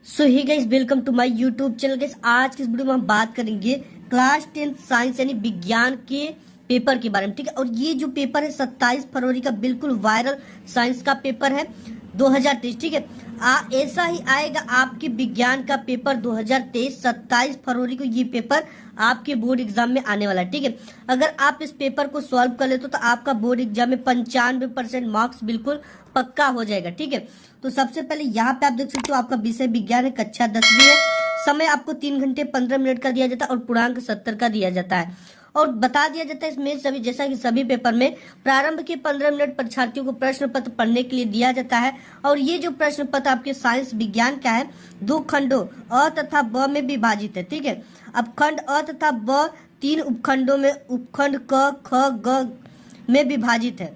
So hi guys, welcome to my YouTube channel. Guys, आज की इस वीडियो में हम बात करेंगे क्लास 10 साइंस यानी विज्ञान के पेपर के बारे में। ठीक है, और ये जो पेपर है 27 फरवरी का बिल्कुल वायरल साइंस का पेपर है 2023। ठीक है, ऐसा ही आएगा आपके विज्ञान का पेपर 2023 27 फरवरी को ये पेपर आपके बोर्ड एग्जाम में आने वाला है। ठीक है, अगर आप इस पेपर को सॉल्व कर लेते तो आपका बोर्ड एग्जाम में 95% मार्क्स बिल्कुल पक्का हो जाएगा। ठीक है, तो सबसे पहले यहाँ पे आप देख सकते हो आपका विषय विज्ञान है, कक्षा 10वीं है। समय आपको 3 घंटे 15 मिनट का दिया जाता है और पूर्णांक 70 का दिया जाता है। और बता दिया जाता है इसमें सभी, जैसा कि सभी पेपर में प्रारंभ के 15 मिनट परीक्षार्थियों को प्रश्न पत्र पढ़ने के लिए दिया जाता है। और ये जो प्रश्न पत्र आपके साइंस विज्ञान का है 2 खंडों अ तथा ब में विभाजित है। ठीक है, अब खंड अ तथा ब 3 उपखंडों में उपखंड क ख ग में विभाजित है।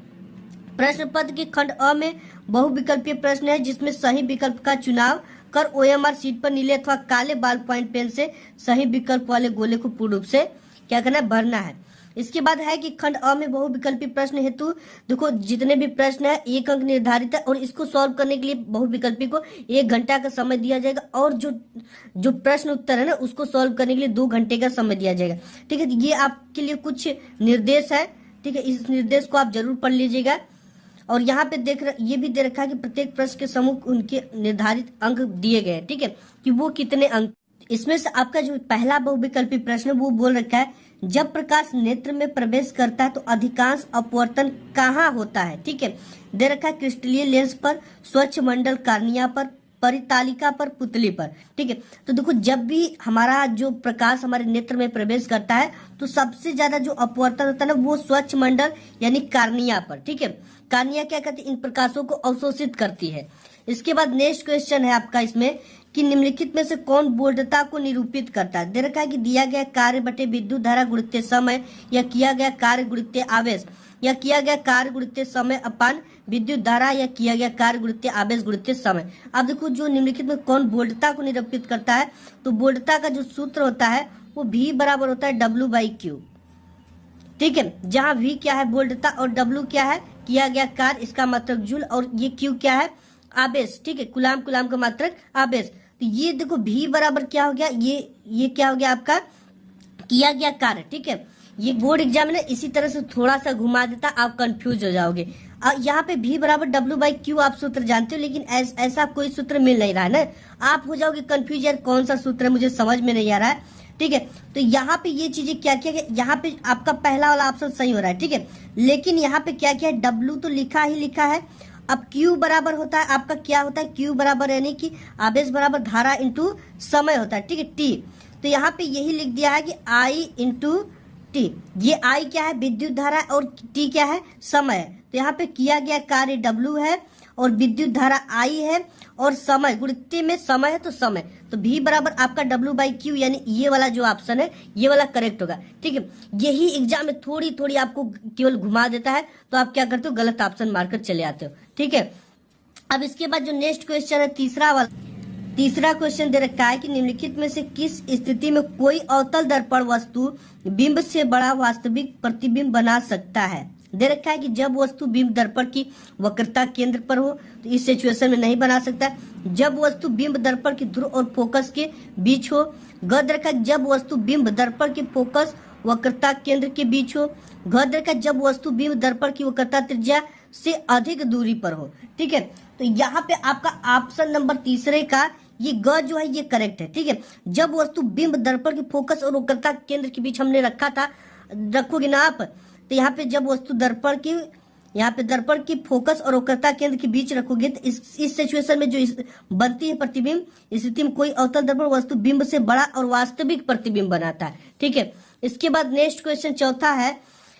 प्रश्न पत्र के खंड अ में बहुविकल्पीय प्रश्न है, जिसमें सही विकल्प का चुनाव कर ओएमआर शीट पर नीले अथवा काले बॉल पॉइंट पेन से सही विकल्प वाले गोले को पूर्ण रूप से क्या करना है, भरना है। इसके बाद है कि खंड अ में बहुविकल्पीय प्रश्न हेतु देखो जितने भी प्रश्न है 1 अंक निर्धारित है और इसको सॉल्व करने के लिए बहुविकल्पी को 1 घंटा का समय दिया जाएगा और जो प्रश्न उत्तर है ना उसको सॉल्व करने के लिए 2 घंटे का समय दिया जाएगा। ठीक है, ये आपके लिए कुछ निर्देश है। ठीक है, इस निर्देश को आप जरूर पढ़ लीजिएगा। और यहाँ पे ये भी दे रखा है कि प्रत्येक प्रश्न के समूह उनके निर्धारित अंक दिए गए हैं। ठीक है, कि वो कितने अंक। इसमें से आपका जो पहला बहुविकल्पी प्रश्न है वो बोल रखा है, जब प्रकाश नेत्र में प्रवेश करता है तो अधिकांश अपवर्तन कहाँ होता है। ठीक है, दे रखा है क्रिस्टलीय लेंस पर, स्वच्छ मंडल कार्निया पर, परितालिका पर, पुतली पर। ठीक है, तो देखो जब भी हमारा जो प्रकाश हमारे नेत्र में प्रवेश करता है तो सबसे ज्यादा जो अपवर्तन होता है ना वो स्वच्छ मंडल यानी कार्निया पर। ठीक है, कार्निया क्या करती है, इन प्रकाशों को अवशोषित करती है। इसके बाद नेक्स्ट क्वेश्चन है आपका इसमें कि निम्नलिखित में से कौन बोल्टता को निरूपित करता है। दे रखा है कि दिया गया कार्य बटे विद्युत धारा गुणित समय या किया गया कार्य गुणित आवेश या किया गया कार्य गुणित समय अपान विद्युत धारा या किया गया कार्य गुणित आवेश गुणित समय। अब देखो जो निम्नलिखित में कौन बोल्टता को निरूपित करता है, तो बोल्टता का जो सूत्र होता है वो V बराबर होता है W/Q। ठीक है, जहां V क्या है बोल्टता और W क्या है किया गया कार्य, इसका मात्रक जूल, और ये Q क्या है आवेश। ठीक है, कुलाम का मात्रक आवेश। तो ये देखो V बराबर क्या हो गया, ये क्या हो गया आपका किया गया कार्य। ठीक है, ये बोर्ड एग्जाम में इसी तरह से थोड़ा सा घुमा देता, आप कंफ्यूज हो जाओगे। यहाँ पे V बराबर W/Q आप सूत्र जानते हो, लेकिन ऐसा कोई सूत्र मिल नहीं रहा है ना, आप हो जाओगे कंफ्यूज, यार कौन सा सूत्र है मुझे समझ में नहीं आ रहा है। ठीक है, तो यहाँ पे ये चीजें क्या क्या है, यहाँ पे आपका पहला वाला ऑप्शन सही हो रहा है। ठीक है, लेकिन यहाँ पे क्या क्या है, W तो लिखा ही लिखा है। अब Q बराबर होता है आपका क्या होता है, Q बराबर यानी कि आवेश बराबर धारा इंटू समय होता है। ठीक है, T, तो यहाँ पे यही लिख दिया है कि I इंटू T। ये I क्या है विद्युत धारा और T क्या है समय। तो यहाँ पे किया गया कार्य W है और विद्युत धारा I है और समय गुणित में समय है तो समय, तो V बराबर आपका W/Q यानी ये वाला जो ऑप्शन है ये वाला करेक्ट होगा। ठीक है, यही एग्जाम में थोड़ी थोड़ी आपको केवल घुमा देता है तो आप क्या करते हो, गलत ऑप्शन मारकर चले आते हो। ठीक है, अब इसके बाद जो नेक्स्ट क्वेश्चन है तीसरा क्वेश्चन दे रखा है कि निम्नलिखित में से किस स्थिति में कोई अवतल दर्पण वस्तु बिंब से बड़ा वास्तविक प्रतिबिंब बना सकता है। दे रखा है कि जब वस्तु बिंब दर्पण की वक्रता केंद्र पर हो तो इस सिचुएशन में नहीं बना सकता। जब वस्तु बिंब दर्पण की ध्रुव और फोकस के बीच हो। ग दे रखा है जब वस्तु बिंब दर्पण के फोकस वक्रता केंद्र के बीच हो। घ दे रखा है जब वस्तु बिंब दर्पण की वक्रता त्रिज्या से अधिक दूरी पर हो। ठीक है, तो यहाँ पे आपका ऑप्शन नंबर तीसरे का ये ग जो है ये करेक्ट है। ठीक है, जब वस्तु बिंब दर्पण के फोकस और वक्रता केंद्र के बीच हमने रखा था, रखोगे ना आप, तो यहाँ पे जब वस्तु दर्पण की फोकस और वक्रता केंद्र के बीच रखोगे तो इस सिचुएशन में जो बनती है प्रतिबिंब, इस स्थिति में कोई अवतल दर्पण वस्तु बिंब से बड़ा और वास्तविक प्रतिबिंब बनाता है। ठीक है, इसके बाद नेक्स्ट क्वेश्चन चौथा है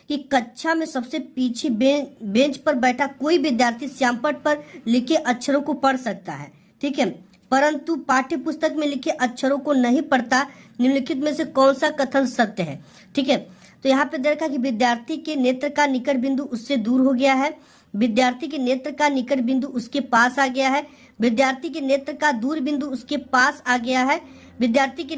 कि कक्षा में सबसे पीछे बेंच पर बैठा कोई विद्यार्थी श्यामपट्ट पर लिखे अक्षरों को पढ़ सकता है। ठीक है, परंतु पाठ्य पुस्तक में लिखे अक्षरों को नहीं पढ़ता। निम्नलिखित में से कौन सा कथन सत्य है। ठीक है, तो यहाँ पे देखा कि विद्यार्थी के नेत्र का निकट बिंदु उससे दूर हो गया है, विद्यार्थी के नेत्र का निकट बिंदु उसके पास आ गया है, विद्यार्थी के नेत्र का दूर बिंदु उसके पास आ गया है, विद्यार्थी के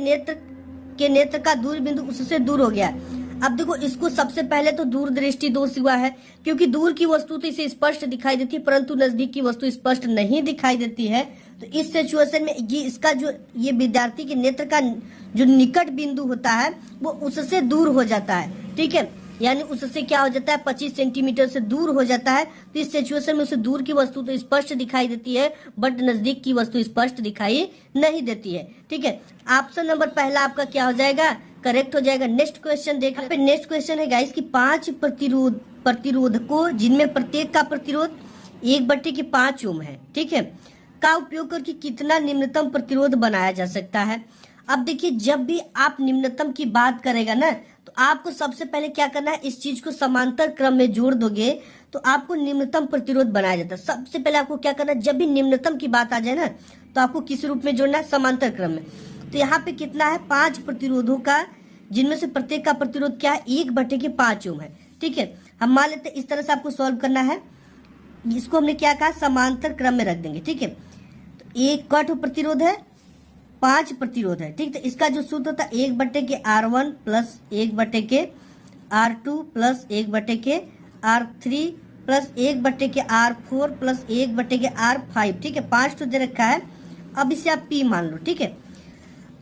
नेत्र का दूर बिंदु उससे दूर हो गया है। अब देखो इसको सबसे पहले तो दूरदृष्टि दोष हुआ है, क्योंकि दूर की वस्तु तो इसे स्पष्ट दिखाई देती है परंतु नजदीक की वस्तु स्पष्ट नहीं दिखाई देती है। तो इस सिचुएशन में ये इसका जो ये विद्यार्थी के नेत्र का जो निकट बिंदु होता है वो उससे दूर हो जाता है, ठीक है, यानी उससे क्या हो जाता है 25 सेंटीमीटर से दूर हो जाता है। तो इस सिचुएशन में उसे दूर की वस्तु तो स्पष्ट दिखाई देती है बट नजदीक की वस्तु स्पष्ट दिखाई नहीं देती है, ठीक है। ऑप्शन नंबर पहला आपका क्या हो जाएगा, करेक्ट हो जाएगा। नेक्स्ट क्वेश्चन देखा, नेक्स्ट क्वेश्चन है गाइस कि 5 प्रतिरोधकों जिनमें प्रत्येक का प्रतिरोध 1/5 ओम है, ठीक है, का उपयोग करके कितना निम्नतम प्रतिरोध बनाया जा सकता है। अब देखिए जब भी आप निम्नतम की बात करेगा ना तो आपको सबसे पहले क्या करना है, इस चीज को समांतर क्रम में जोड़ दोगे तो आपको निम्नतम प्रतिरोध बनाया जाता है। सबसे पहले आपको क्या करना है, जब भी निम्नतम की बात आ जाए ना तो आपको किस रूप में जोड़ना है, समांतर क्रम में। तो यहाँ पे कितना है 5 प्रतिरोधों का, जिनमें से प्रत्येक का प्रतिरोध क्या है 1/5 ओम है, ठीक है। हम मान लेते हैं इस तरह से आपको सॉल्व करना है। इसको हमने क्या कहा, समांतर क्रम में रख देंगे, ठीक है। तो एक का प्रतिरोध है 5 प्रतिरोध है, ठीक। तो इसका जो सूत्र होता है 1/R1 plus 1/R2 plus 1/R3 plus 1/R4 plus 1/R5, ठीक है। 5 तो दे रखा है, अब इसे आप P मान लो, ठीक है।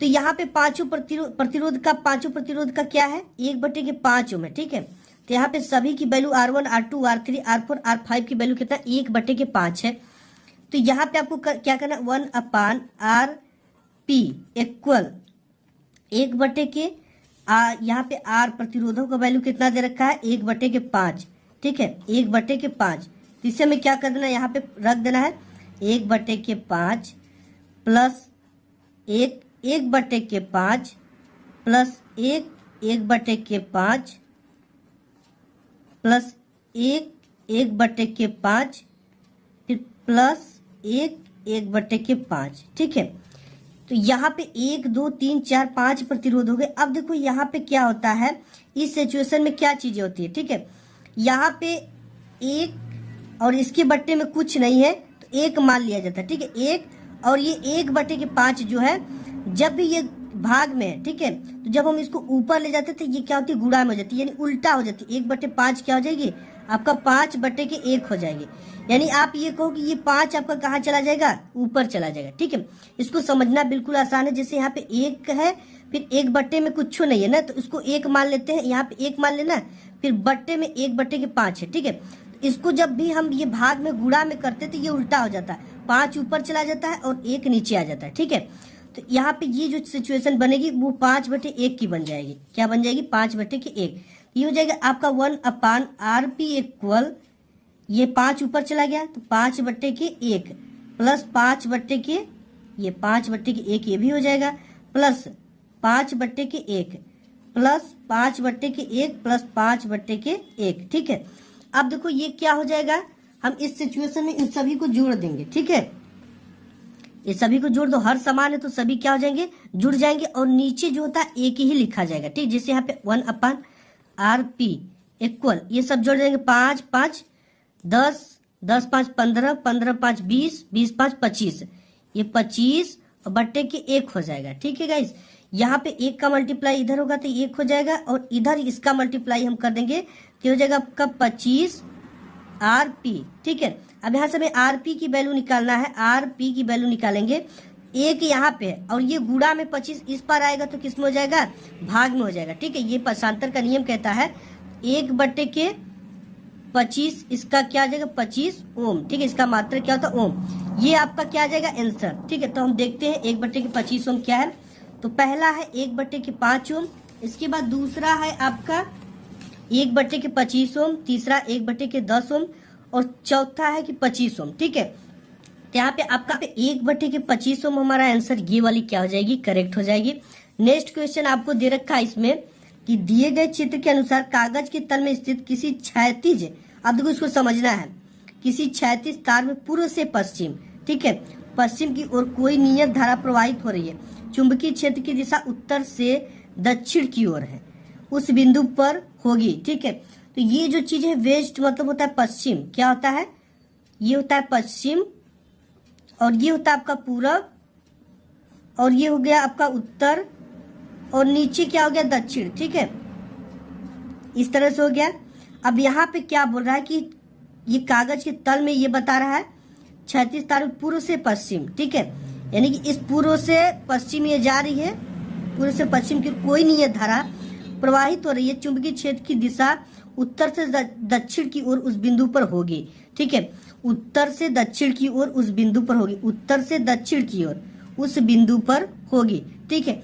तो यहाँ पे पांचों प्रतिरोध का क्या है 1/5 ओम है, ठीक है। तो यहाँ पे सभी की value R1 R2 R3 R4 R5 की वैल्यू कितना 1/5 है। तो यहाँ पे आपको क्या करना 1/RP इक्वल 1/, यहाँ पे R प्रतिरोधों का वैल्यू कितना दे रखा है 1/5, ठीक है, 1/5। तो इसे हमें क्या कर देना है, यहाँ पे रख देना है 1/5 प्लस 1/5 प्लस 1/5 प्लस 1/5 फिर प्लस 1/5, ठीक है। तो यहाँ पे 1 2 3 4 5 प्रतिरोध हो गए। अब देखो यहाँ पे क्या होता है, इस सिचुएशन में क्या चीजें होती है, ठीक है। यहाँ पे 1 और इसके बट्टे में कुछ नहीं है तो 1 मान लिया जाता है, ठीक है। 1 और ये 1/5 जो है जब भी ये भाग में है, ठीक है, तो जब हम इसको ऊपर ले जाते थे ये क्या होती है गुणा में हो जाती है, यानी उल्टा हो जाती है। 1/5 क्या हो जाएगी आपका 5/1 हो जाएगी। यानी आप ये कहो कि ये 5 आपका कहाँ चला जाएगा, ऊपर चला जाएगा, ठीक है। इसको समझना बिल्कुल आसान है। जैसे यहाँ पे 1 है फिर 1 में कुछ नहीं है ना, तो इसको 1 मान लेते हैं, यहाँ पे 1 मान लेना, फिर बट्टे में 1/5 है, ठीक है। इसको जब भी हम ये भाग में गुणा में करते तो ये उल्टा हो जाता है, 5 ऊपर चला जाता है और 1 नीचे आ जाता है, ठीक है। तो यहाँ पे ये जो सिचुएशन बनेगी वो 5/1 की बन जाएगी। क्या बन जाएगी 5/1। ये हो जाएगा आपका 1/RP इक्वल, ये 5 ऊपर चला गया तो 5/1 प्लस 5/1, ये 5/1 ये भी हो जाएगा, प्लस 5/1 प्लस 5/1 प्लस 5/1, ठीक है। अब देखो ये क्या हो जाएगा, हम इस सिचुएशन में इन सभी को जोड़ देंगे, ठीक है। ये सभी को जोड़ दो, हर समान है तो सभी क्या हो जाएंगे जुड़ जाएंगे, और नीचे जो होता है एक ही लिखा जाएगा, ठीक। जैसे यहाँ पे 1/RP इक्वल ये सब जोड़ देंगे 5 5 10 10 5 15 15 5 20 20 5 25, ये 25 और बट्टे के 1 हो जाएगा, ठीक है गाइस। यहाँ पे 1 का मल्टीप्लाई इधर होगा तो 1 हो जाएगा, और इधर इसका मल्टीप्लाई हम कर देंगे तो हो जाएगा आपका 25RP, ठीक है। अब यहाँ से हमें RP की वैल्यू निकालना है, RP की वैल्यू निकालेंगे। 1 यहाँ पे है और ये गुणा में 25 इस पर आएगा तो किस में हो जाएगा भाग में हो जाएगा, ठीक है। ये पाठांतर का नियम कहता है 1/25 इसका क्या आ जाएगा 25 ओम, ठीक है। इसका मात्रा क्या होता है ओम, ये आपका क्या आ जाएगा आंसर, ठीक है। तो हम देखते हैं 1/25 ओम क्या है। तो पहला है 1/5 ओम, इसके बाद दूसरा है आपका 1/25 ओम, तीसरा 1/10 ओम और चौथा है कि 25 ओम, ठीक है। तो यहाँ पे आपका 1/25 ओम हमारा आंसर ये वाली क्या हो जाएगी करेक्ट हो जाएगी। नेक्स्ट क्वेश्चन आपको दे रखा है इसमें कि दिए गए चित्र के अनुसार कागज के तल में स्थित किसी क्षैतिज, अब देखो इसको समझना है, किसी क्षैतिज तार में पूर्व से पश्चिम, ठीक है, पश्चिम की ओर कोई नियत धारा प्रवाहित हो रही है। चुंबकीय क्षेत्र की दिशा उत्तर से दक्षिण की ओर है, उस बिंदु पर होगी, ठीक है। तो ये जो चीज है वेस्ट मतलब होता है पश्चिम, क्या होता है ये होता है पश्चिम, और ये होता है आपका पूरब, और ये हो गया आपका उत्तर, और नीचे क्या हो गया दक्षिण, ठीक है। इस तरह से हो गया। अब यहाँ पे क्या बोल रहा है कि ये कागज के तल में ये बता रहा है क्षैतिज तार पूर्व से पश्चिम, ठीक है। यानी कि इस पूर्व से पश्चिम ये जा रही है, पूर्व से पश्चिम की कोई नहीं है धारा प्रवाहित हो रही है। चुंबकीय क्षेत्र की दिशा उत्तर से दक्षिण की ओर उस बिंदु पर होगी। ठीक है, उत्तर से दक्षिण की ओर उस बिंदु पर होगी, उत्तर से दक्षिण की ओर उस बिंदु पर होगी। ठीक है,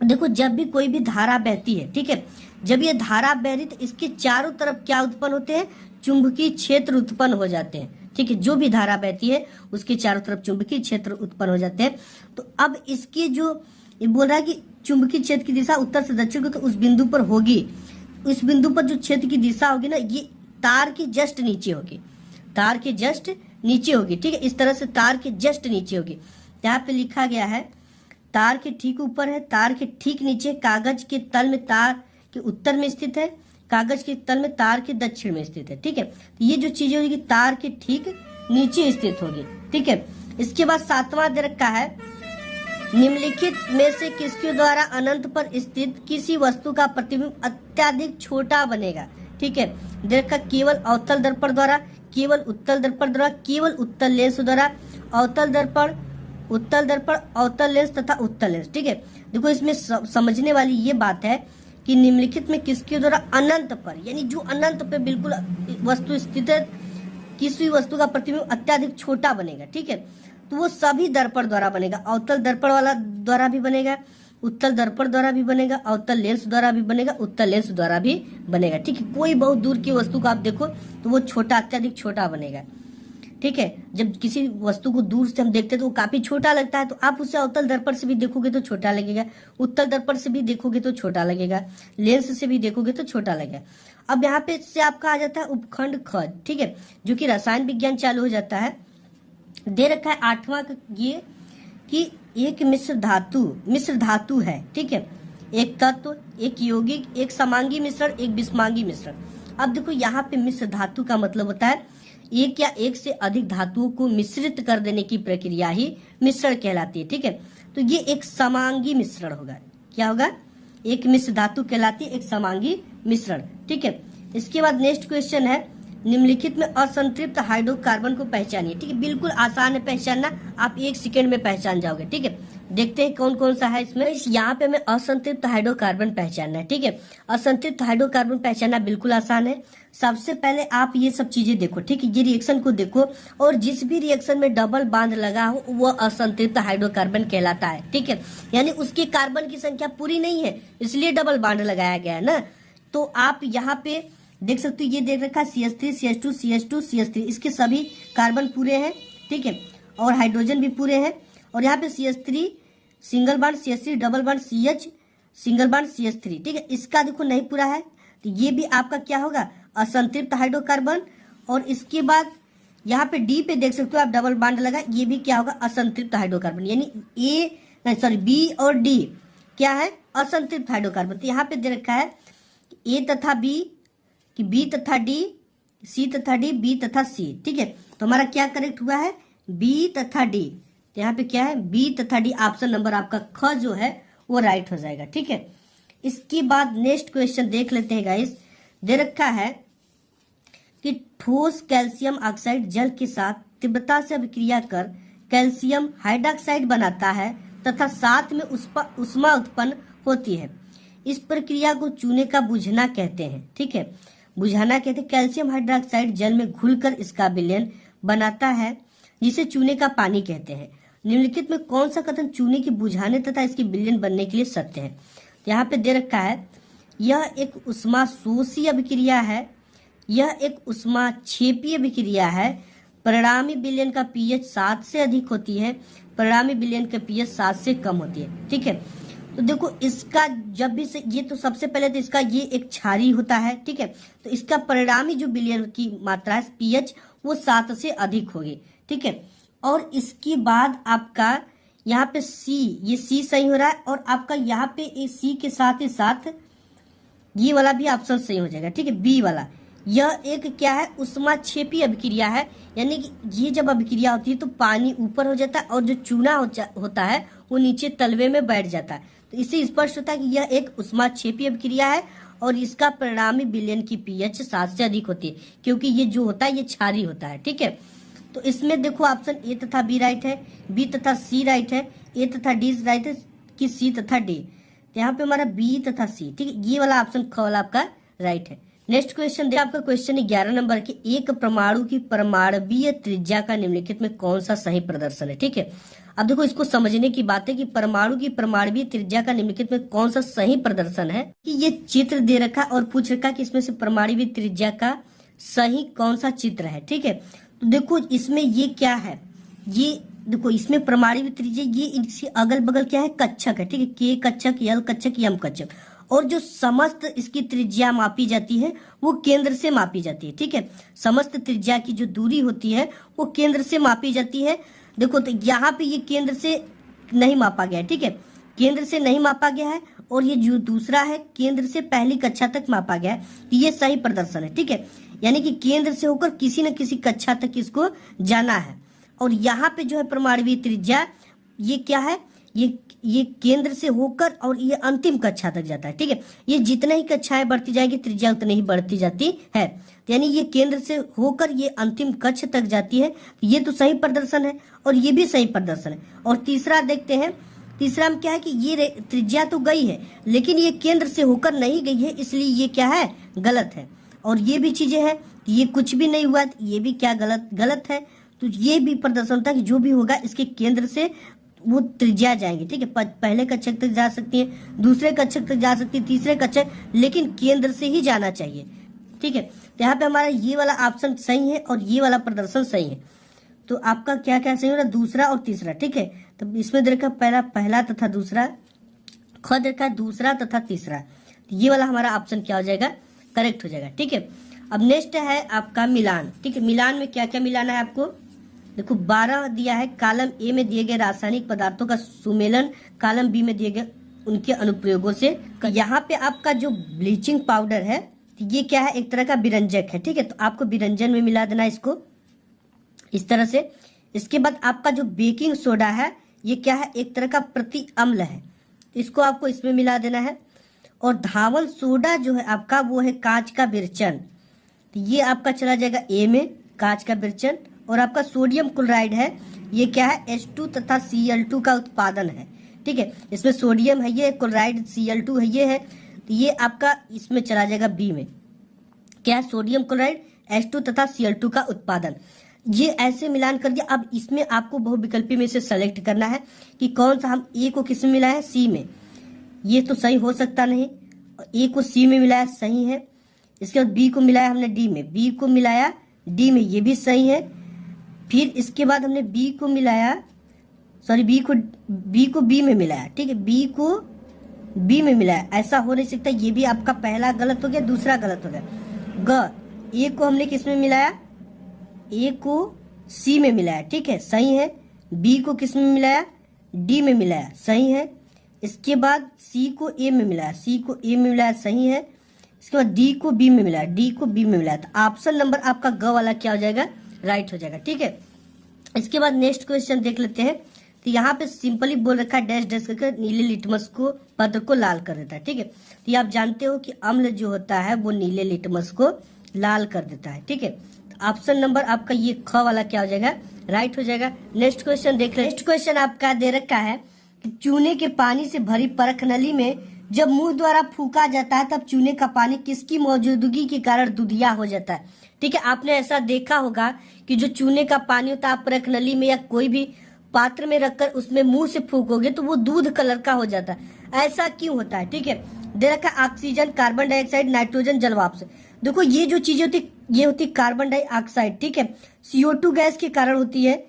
देखो जब भी कोई भी धारा बहती है, ठीक है, जब ये धारा बह रही तो इसके चारों तरफ क्या उत्पन्न होते हैं, चुंबकीय क्षेत्र उत्पन्न हो जाते हैं। ठीक है, जो भी धारा बहती है उसके चारों तरफ चुंबकीय क्षेत्र उत्पन्न हो जाते हैं। तो अब इसके जो ये बोल रहा है कि चुंबकीय क्षेत्र की दिशा उत्तर से दक्षिण को, तो उस बिंदु पर होगी। इस बिंदु पर जो क्षेत्र की दिशा होगी ना, ये तार के जस्ट नीचे होगी, तार के जस्ट नीचे होगी। ठीक है, इस तरह से तार के जस्ट नीचे होगी। यहाँ पे लिखा गया है तार के ठीक ऊपर है, तार के ठीक नीचे, कागज के तल में तार के उत्तर में स्थित है, कागज के तल में तार के दक्षिण में स्थित है। ठीक है, तो ये जो चीजें होगी तार के ठीक नीचे स्थित होगी। ठीक है, इसके बाद 7वां दे रखा है निम्नलिखित में से किसके द्वारा अनंत पर स्थित किसी वस्तु का प्रतिबिंब अत्यधिक छोटा बनेगा। ठीक है, दे रखा केवल अवतल दर्पण द्वारा, केवल उत्तल दर्पण द्वारा, केवल उत्तल लेंस द्वारा, अवतल दर्पण, उत्तल दर्पण, अवतल लेंस तथा उत्तल लेंस। ठीक है, देखो इसमें समझने वाली ये बात है कि निम्नलिखित में किसके द्वारा अनंत पर, यानी जो अनंत पे बिल्कुल वस्तु स्थित है, किसी वस्तु का प्रतिबिंब अत्यधिक छोटा बनेगा। ठीक है, तो वो सभी दर्पण द्वारा बनेगा, अवतल दर्पण वाला द्वारा भी बनेगा, उत्तल दर्पण द्वारा भी बनेगा, अवतल लेंस द्वारा भी बनेगा, उत्तल लेंस द्वारा भी बनेगा। ठीक है, कोई बहुत दूर की वस्तु को आप देखो तो वो छोटा, अत्यधिक छोटा बनेगा। ठीक है, जब किसी वस्तु को दूर से हम देखते हैं तो वो काफी छोटा लगता है, तो आप उसे अवतल दर्पण से भी देखोगे तो छोटा लगेगा, उत्तल दर्पण से भी देखोगे तो छोटा लगेगा, लेंस से भी देखोगे तो छोटा लगेगा। अब यहाँ पे से आपका आ जाता है उपखंड ख। ठीक है, जो कि रसायन विज्ञान चालू हो जाता है। दे रखा है 8वां ये कि एक मिश्र धातु है। ठीक है, एक तत्व, एक यौगिक, एक समांगी मिश्रण, एक विषमांगी मिश्रण। अब देखो यहाँ पे मिश्र धातु का मतलब होता है एक या एक से अधिक धातुओं को मिश्रित कर देने की प्रक्रिया ही मिश्रण कहलाती है। ठीक है, तो ये एक समांगी मिश्रण होगा। क्या होगा, एक मिश्र धातु कहलाती है एक समांगी मिश्रण। ठीक है, इसके बाद नेक्स्ट क्वेश्चन है निम्नलिखित में असंतृप्त हाइड्रोकार्बन को पहचानिए। ठीक है, बिल्कुल आसान है पहचानना, आप 1 सेकेंड में पहचान जाओगे। ठीक है, देखते हैं कौन कौन सा है इसमें। यहाँ पे हमें असंतृप्त हाइड्रोकार्बन पहचानना है। ठीक है, असंतृप्त हाइड्रोकार्बन पहचानना बिल्कुल आसान है। सबसे पहले आप ये सब चीजें देखो। ठीक है, ये रिएक्शन को देखो, और जिस भी रिएक्शन में डबल बांध लगा हो वो असंतृप्त हाइड्रोकार्बन कहलाता है। ठीक है, यानी उसके कार्बन की संख्या पूरी नहीं है इसलिए डबल बांध लगाया गया है ना। तो आप यहाँ पे देख सकते हो, ये देख रखा CH3 CH2 CH2 CH3, इसके सभी कार्बन पूरे हैं। ठीक है, और हाइड्रोजन भी पूरे हैं। और यहाँ पे CH3 single bond, CH3 double bond, CH single bond, CH3। ठीक है, इसका देखो नहीं पूरा है, तो ये भी आपका क्या होगा, असंतृप्त हाइड्रोकार्बन। और इसके बाद यहाँ पे D पे देख सकते हो आप डबल बांड लगा, ये भी क्या होगा, असंतृप्त हाइड्रोकार्बन। यानी B और D क्या है, असंतृप्त हाइड्रोकार्बन। तो यहाँ पे दे रखा है A तथा B कि B तथा D, C तथा D, B तथा C। ठीक है, तो हमारा क्या करेक्ट हुआ है, B तथा D। तो यहाँ पे क्या है, B तथा D, ऑप्शन नंबर आपका ख जो है वो राइट हो जाएगा। ठीक है, इसके बाद नेक्स्ट क्वेश्चन देख लेते हैं गाइस। दे रखा है कि ठोस कैल्शियम ऑक्साइड जल के साथ तीव्रता से अभिक्रिया कर कैल्शियम हाइड्रोक्साइड बनाता है तथा साथ में उष्मा उत्पन्न होती है। इस प्रक्रिया को चूने का बुझना कहते हैं। ठीक है, बुझाना कहते हैं। कैल्शियम हाइड्रोक्साइड जल में घुलकर इसका विलयन बनाता है जिसे चूने का पानी कहते हैं। निम्नलिखित में कौन सा कथन चूने के बुझाने तथा इसके विलयन बनने के लिए सत्य है। यहाँ पे दे रखा है यह एक उष्माशोषी अभिक्रिया है, यह एक उष्माक्षेपी अभिक्रिया है। परिणामी विलयन का pH 7 से अधिक होती है, परिणामी विलयन का pH 7 से कम होती है। ठीक है, तो देखो इसका जब भी से ये तो सबसे पहले तो इसका ये एक क्षारी होता है। ठीक है, तो इसका परिणामी जो विलयन की मात्रा है pH वो 7 से अधिक होगी। ठीक है, और इसके बाद आपका यहाँ पे C, ये C सही हो रहा है, और आपका यहाँ पे C के साथ ही साथ ये वाला भी ऑप्शन सही हो जाएगा। ठीक है, B वाला, यह एक क्या है, उष्माक्षेपी अभिक्रिया है। यानी कि ये जब अभिक्रिया होती है तो पानी ऊपर हो जाता है और जो चूना होता है वो नीचे तलवे में बैठ जाता है। तो इससे स्पष्ट होता है कि यह एक उष्माक्षेपी अभिक्रिया है और इसका परिणामी विलयन की pH 7 से अधिक होती है, क्योंकि ये जो होता है ये क्षारी होता है। ठीक है, तो इसमें देखो ऑप्शन ए तथा बी राइट है, बी तथा सी राइट है, ए तथा डी राइट है कि सी तथा डी। यहाँ पे हमारा बी तथा सी, ठीक है, ये वाला ऑप्शन ख वाला आपका राइट है। नेक्स्ट क्वेश्चन देखिए, आपका क्वेश्चन 11 नंबर के, एक परमाणु की परमाणवीय त्रिज्या का निम्नलिखित में कौन सा सही प्रदर्शन है। ठीक है, अब देखो इसको समझने की बात है कि परमाणु की परमाणवीय त्रिज्या का निम्नलिखित में कौन सा सही प्रदर्शन है। कि ये चित्र दे रखा और पूछ रखा कि इसमें से परमाणवीय त्रिज्या का सही कौन सा चित्र है। ठीक है, तो देखो इसमें ये क्या है, ये देखो इसमें परमाणु त्रिज्या, ये इसके अगल बगल क्या है, कक्षक है। ठीक है, के कक्षक, यल कक्षक, यम कक्षक, और जो समस्त इसकी त्रिज्या मापी जाती है वो केंद्र से मापी जाती है। ठीक है, समस्त त्रिज्या की जो दूरी होती है वो केंद्र से मापी जाती है। देखो तो यहाँ पे ये केंद्र से नहीं मापा गया है। ठीक है, केंद्र से नहीं मापा गया है, और ये जो दूसरा है केंद्र से पहली कक्षा तक मापा गया है, तो ये सही प्रदर्शन है। ठीक है, यानी कि केंद्र से होकर किसी न किसी कक्षा तक इसको जाना है। और यहाँ पे जो है परमाणवीय त्रिज्या, ये क्या है, ये केंद्र से होकर और ये अंतिम कक्षा तक जाता है। ठीक है, ये जितने ही कक्षाएं बढ़ती जाएगी त्रिज्या उतनी ही बढ़ती जाती है, यानी ये केंद्र से होकर ये अंतिम कक्ष तक जाती है। ये तो सही प्रदर्शन है और ये भी सही प्रदर्शन है। और तीसरा देखते हैं, तीसरा में क्या है कि ये त्रिज्या तो गई है लेकिन ये केंद्र से होकर नहीं गई है, इसलिए ये क्या है, गलत है। और ये भी चीजें हैं, ये कुछ भी नहीं हुआ, ये भी क्या गलत है। तो ये भी प्रदर्शन होता है कि जो भी होगा इसके केंद्र से वो त्रिज्या जाएंगे। ठीक है, पहले कक्षक तक जा सकती है, दूसरे कक्षक तक जा सकती है, तीसरे कक्षक, लेकिन केंद्र से ही जाना चाहिए। ठीक है, तो यहाँ पे हमारा ये वाला ऑप्शन सही है और ये वाला प्रदर्शन सही है। तो आपका क्या क्या सही हो रहा है, दूसरा और तीसरा। ठीक है, तो इसमें देखा पहला तथा दूसरा, ख देखा दूसरा तथा तीसरा, तो ये वाला हमारा ऑप्शन क्या हो जाएगा, करेक्ट हो जाएगा। ठीक है, अब नेक्स्ट है आपका मिलान। ठीक है, मिलान में क्या क्या मिलाना है आपको, देखो 12 दिया है, कॉलम ए में दिए गए रासायनिक पदार्थों का सुमेलन कॉलम बी में दिए गए उनके अनुप्रयोगों से। यहाँ पे आपका जो ब्लीचिंग पाउडर है ये क्या है, एक तरह का विरंजक है। ठीक है, तो आपको विरंजन में मिला देना इसको इस तरह से। इसके बाद आपका जो बेकिंग सोडा है ये क्या है, एक तरह का प्रति अम्ल है, इसको आपको इसमें मिला देना है। और धावन सोडा जो है आपका वो है कांच का बिरचन, तो ये आपका चला जाएगा ए में, कांच का बिरचन। और आपका सोडियम क्लोराइड है, ये क्या है, H2 तथा Cl2 का उत्पादन है। ठीक है, इसमें सोडियम है, ये क्लोराइड Cl2 है, ये है, तो ये आपका इसमें चला जाएगा बी में, क्या है, सोडियम क्लोराइड H2 तथा Cl2 का उत्पादन। ये ऐसे मिलान कर दिया। अब इसमें आपको बहुविकल्पी में से सेलेक्ट करना है कि कौन सा, हम ए को किस में मिलाया है, सी में, ये तो सही हो सकता नहीं। ए को सी में मिलाया, सही है। इसके बाद बी को मिलाया हमने डी में, बी को मिलाया डी में, ये भी सही है। फिर इसके बाद हमने बी को मिलाया, सॉरी बी को बी में मिलाया। ठीक है, बी को बी में मिलाया, ऐसा हो नहीं सकता, ये भी आपका पहला गलत हो गया, दूसरा गलत हो गया। ग, ए को हमने किस में मिलाया, ए को सी में मिलाया, ठीक है, सही है। बी को किस में मिलाया, डी में मिलाया, सही है। इसके बाद सी को ए में मिलाया, सी को ए में मिलाया, सही है। इसके बाद डी को बी में मिलाया, डी को बी में मिलाया, तो ऑप्शन नंबर आपका ग वाला क्या हो जाएगा, राइट हो जाएगा। ठीक है, इसके बाद नेक्स्ट क्वेश्चन देख लेते हैं। तो यहाँ पे सिंपली बोल रखा है डैश डैश करके नीले लिटमस को पत्र को लाल कर देता है। ठीक है, तो ये आप जानते हो कि अम्ल जो होता है वो नीले लिटमस को लाल कर देता है। ठीक है, तो ऑप्शन नंबर आपका ये ख वाला क्या हो जाएगा, राइट हो जाएगा। नेक्स्ट क्वेश्चन देख रहे हैं। नेक्स्ट क्वेश्चन आपका दे रखा है कि चूने के पानी से भरी परख नली में जब मुंह द्वारा फूका जाता है तब चूने का पानी किसकी मौजूदगी के कारण दूधिया हो जाता है। ठीक है, आपने ऐसा देखा होगा कि जो चूने का पानी होता है, आप परख नली में या कोई भी पात्र में रखकर उसमें मुंह से फूकोगे तो वो दूध कलर का हो जाता है। ऐसा क्यों होता है, ठीक है, दे रखा है ऑक्सीजन, कार्बन डाइऑक्साइड, नाइट्रोजन, जलवाष्प। देखो ये जो चीजें होती ये होती कार्बन डाइऑक्साइड, ठीक है, CO2 गैस के कारण होती है।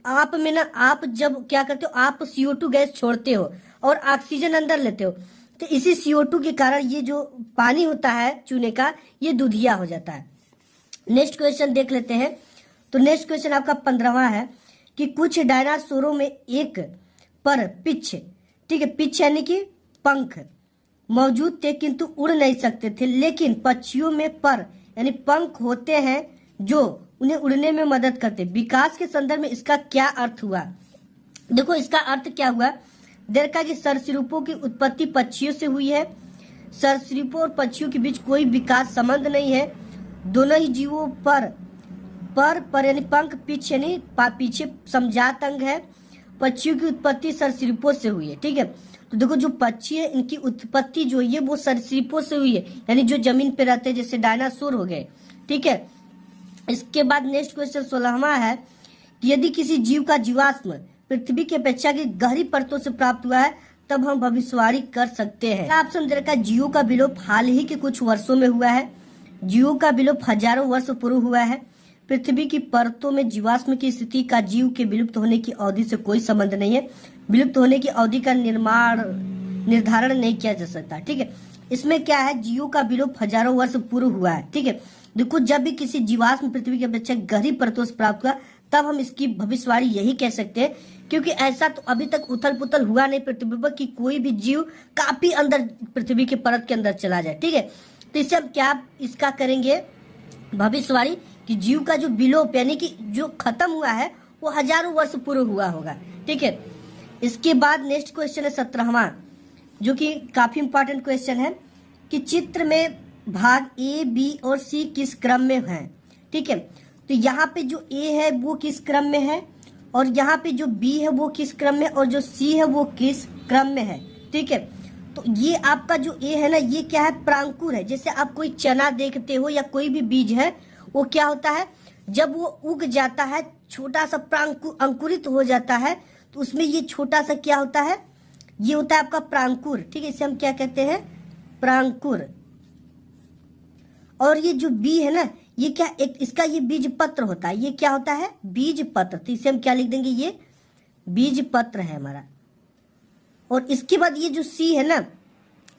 आप में ना, आप जब क्या करते हो, आप CO2 गैस छोड़ते हो और ऑक्सीजन अंदर लेते हो, तो इसी CO2 के कारण ये जो पानी होता है चूने का, ये दूधिया हो जाता है। नेक्स्ट क्वेश्चन देख लेते हैं। तो नेक्स्ट क्वेश्चन आपका 15वां है कि कुछ डायनासोरों में एक पर पिच, ठीक है, पिच यानी कि पंख मौजूद थे किंतु उड़ नहीं सकते थे, लेकिन पक्षियों में पर यानी पंख होते हैं जो उन्हें उड़ने में मदद करते। विकास के संदर्भ में इसका क्या अर्थ हुआ। देखो इसका अर्थ क्या हुआ, देखा कि सरीसृपों की उत्पत्ति पक्षियों से हुई है। सरीसृपों और पक्षियों के बीच कोई विकास संबंध नहीं है। दोनों ही जीवों पर पर यानी पंख, पिच यानी पीछे समजात अंग है। पक्षियों की उत्पत्ति सरीसृपों से हुई है। ठीक है, तो देखो जो पक्षी है इनकी उत्पत्ति जो है वो सरीसृपों से हुई है, यानी जो जमीन पे रहते हैं, जैसे डायनासोर हो गए। ठीक है, इसके बाद नेक्स्ट क्वेश्चन 16वां है कि यदि किसी जीव का जीवाश्म पृथ्वी की अपेक्षा की गहरी परतों से प्राप्त हुआ है तब हम भविष्यवाणी कर सकते हैं। ऑप्शन दे रखा है जीवों का विलोप हाल ही के कुछ वर्षों में हुआ है, जीवों का विलोप हजारों वर्ष पूर्व हुआ है, पृथ्वी की परतों में जीवाश्म की स्थिति का जीव के विलुप्त होने की अवधि से कोई संबंध नहीं है, विलुप्त होने की अवधि का निर्धारण नहीं किया जा सकता। ठीक है, इसमें क्या है, जीवों का विलोप हजारों वर्ष पूर्व हुआ है। ठीक है, देखो जब भी किसी जीवाश्म पृथ्वी की अपेक्षा गहरी परतों से प्राप्त हुआ तब हम इसकी भविष्यवाणी यही कह सकते हैं, क्योंकि ऐसा तो अभी तक उथल पुथल हुआ नहीं पृथ्वी पर कि कोई भी जीव काफी अंदर पृथ्वी के परत के अंदर चला जाए। ठीक है, तो इससे हम क्या इसका करेंगे भविष्यवाणी कि जीव का जो विलोप यानी कि जो खत्म हुआ है वो हजारों वर्ष पूर्व हुआ होगा। ठीक है, इसके बाद नेक्स्ट क्वेश्चन है 17वां, जो कि काफी इंपॉर्टेंट क्वेश्चन है कि चित्र में भाग ए, बी और सी किस क्रम में है। ठीक है, तो यहाँ पे जो ए है वो किस क्रम में है और यहाँ पे जो बी है वो किस क्रम में और जो सी है वो किस क्रम में है। ठीक है, तो ये आपका जो ए है ना, ये क्या है, प्रांकुर है। जैसे आप कोई चना देखते हो या कोई भी बीज है, वो क्या होता है, जब वो उग जाता है छोटा सा अंकुरित हो जाता है तो उसमें ये छोटा सा क्या होता है, ये होता है आपका प्रांकुर। ठीक है, इसे हम क्या कहते हैं, प्रांकुर। और ये जो बी है ना, ये क्या, एक इसका ये बीज पत्र होता है, ये क्या होता है, बीज पत्र। तो इसे हम क्या लिख देंगे, ये बीज पत्र है हमारा। और इसके बाद ये जो सी है ना,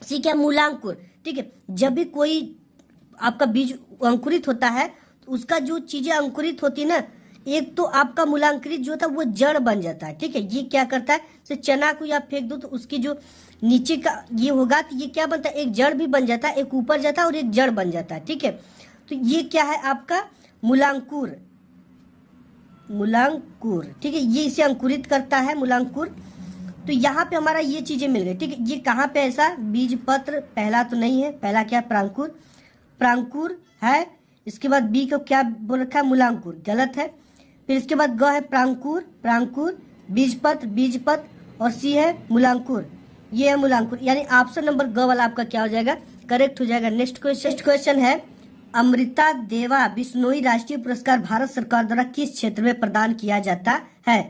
सी क्या, मूलांकुर। ठीक है, जब भी कोई आपका बीज अंकुरित होता है तो उसका जो चीजें अंकुरित होती है ना, एक तो आपका मूलांकुरित जो था वो जड़ बन जाता है। ठीक है, ये क्या करता है, जैसे चना को आप फेंक दो तो उसकी जो नीचे का ये होगा तो ये क्या बनता है, एक जड़ भी बन जाता है, एक ऊपर जाता है और एक जड़ बन जाता है। ठीक है, तो ये क्या है आपका मूलांकुर, मूलांकुर। ठीक है, ये इसे अंकुरित करता है मूलांकुर। तो यहाँ पे हमारा ये चीजें मिल गई। ठीक है, ये कहाँ पे ऐसा बीज पत्र, पहला तो नहीं है, पहला क्या, प्रांकुर, प्रांकुर है। इसके बाद बी को क्या बोल रखा है, मूलांकुर, गलत है। फिर इसके बाद ग है प्रांकुर, प्रांकुर, बीजपत्र, बीजपत्र और सी है मूलांकुर, ये है मूलांकुर। यानी ऑप्शन नंबर ग वाला आपका क्या हो जाएगा, करेक्ट हो जाएगा। नेक्स्ट क्वेश्चन है अमृता देवा बिश्नोई राष्ट्रीय पुरस्कार भारत सरकार द्वारा किस क्षेत्र में प्रदान किया जाता है।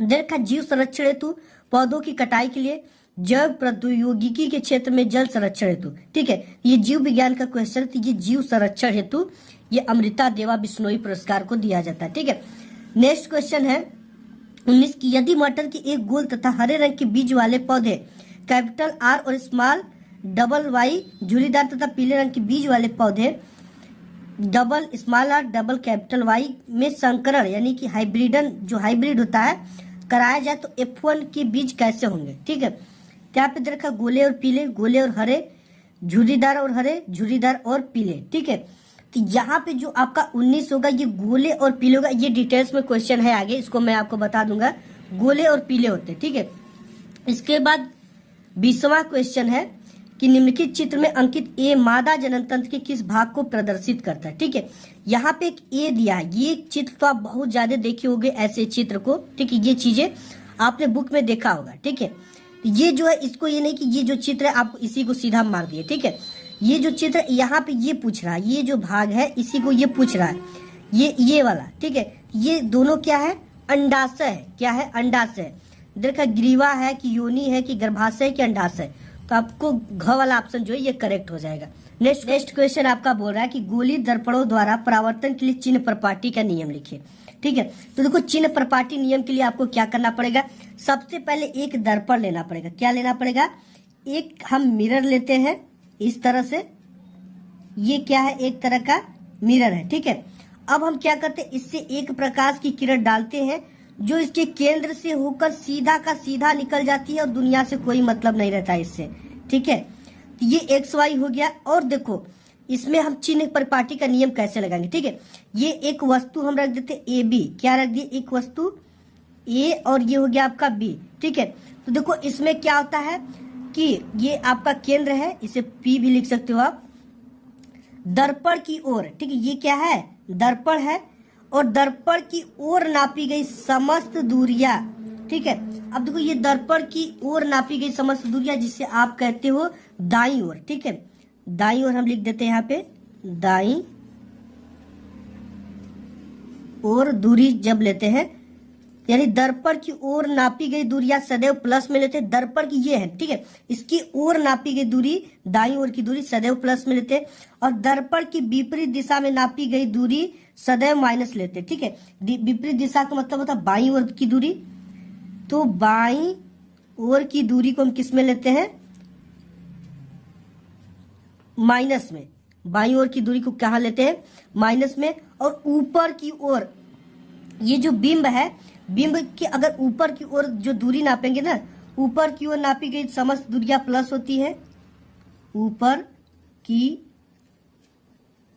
देखा, जीव संरक्षण हेतु, पौधों की कटाई के लिए, जैव प्रौद्योगिकी के क्षेत्र में, जल संरक्षण हेतु। ठीक है, ये जीव विज्ञान का क्वेश्चन, तो ये जीव संरक्षण हेतु ये अमृता देवा बिश्नोई पुरस्कार को दिया जाता है। ठीक है, नेक्स्ट क्वेश्चन है 19 की यदि मटर के एक गोल तथा हरे रंग के बीज वाले पौधे कैपिटल आर और स्मॉल डबल वाई, झुर्रीदार तथा पीले रंग के बीज वाले पौधे double small R double capital Y में संकरण यानी कि हाइब्रिडन, जो हाइब्रिड होता है, कराया जाए तो F1 के बीज कैसे होंगे। ठीक है, यहाँ पे देखा गोले और पीले, गोले और हरे, झुर्रीदार और हरे, झुर्रीदार और पीले। ठीक है, तो यहाँ पे जो आपका 19 होगा ये गोले और पीले होगा। ये डिटेल्स में क्वेश्चन है आगे, इसको मैं आपको बता दूंगा, गोले और पीले होते हैं। ठीक है, इसके बाद 20वां क्वेश्चन है कि निम्नलिखित चित्र में अंकित ए मादा जनन तंत्र के किस भाग को प्रदर्शित करता है। ठीक है, यहाँ पे एक ए दिया है, ये चित्र तो आप बहुत ज्यादा देखे होंगे ऐसे चित्र को। ठीक है, ये चीजें आपने बुक में देखा होगा। ठीक है, ये जो है इसको ये नहीं कि ये जो चित्र है आप इसी को सीधा मार दिए। ठीक है, ये जो चित्र यहाँ पे ये पूछ रहा है, ये जो भाग है इसी को ये पूछ रहा है, ये वाला। ठीक है, ये दोनों क्या है, अंडाशय है। क्या है, अंडाशय। देखा, ग्रीवा है कि योनि है कि गर्भाशय है कि अंडाशय, तो आपको घ वाला ऑप्शन जो है ये करेक्ट हो जाएगा। नेक्स्ट क्वेश्चन आपका बोल रहा है कि गोली दर्पणों द्वारा परावर्तन के लिए चिन्ह प्रपाटी का नियम लिखिए। ठीक है, तो देखो चिन्ह प्रपाटी नियम के लिए आपको क्या करना पड़ेगा, सबसे पहले एक दर्पण लेना पड़ेगा। क्या लेना पड़ेगा, एक हम मिरर लेते हैं इस तरह से, ये क्या है, एक तरह का मिरर है। ठीक है, अब हम क्या करते हैं, इससे एक प्रकाश की किरण डालते हैं जो इसके केंद्र से होकर सीधा का सीधा निकल जाती है और दुनिया से कोई मतलब नहीं रहता है इससे। ठीक है, तो ये XY हो गया। और देखो इसमें हम चिन्ह परिपाटी का नियम कैसे लगाएंगे। ठीक है, ये एक वस्तु हम रख देते AB, क्या रख दिए, एक वस्तु A और ये हो गया आपका B। ठीक है, तो देखो इसमें क्या होता है कि ये आपका केंद्र है, इसे P भी लिख सकते हो आप, दर्पण की ओर। ठीक है, ये क्या है, दर्पण है और दर्पण की ओर नापी गई समस्त दूरियां, ठीक है। अब देखो ये दर्पण की ओर नापी गई समस्त दूरियां जिसे आप कहते हो दाईं ओर, ठीक है। दाईं ओर हम लिख देते हैं यहाँ पे दाईं ओर दूरी जब लेते हैं, यानी दर्पण की ओर नापी गई दूरियां सदैव प्लस में लेते हैं। दर्पण की ये है, ठीक है, इसकी ओर नापी गई दूरी, दाईं ओर की दूरी सदैव प्लस में लेते हैं। और दर्पण की विपरीत दिशा में नापी गई दूरी सदैव माइनस लेते हैं, ठीक है। विपरीत दिशा का मतलब होता है बाईं ओर की दूरी, तो बाईं ओर की दूरी को हम किस में लेते हैं, माइनस में। बाईं ओर की दूरी को कहाँ लेते हैं, माइनस में। और ऊपर की ओर ये जो बिंब है, बिंब की अगर ऊपर की ओर जो दूरी नापेंगे ना, ऊपर की ओर नापी गई समस्त दूरियां प्लस होती है। ऊपर की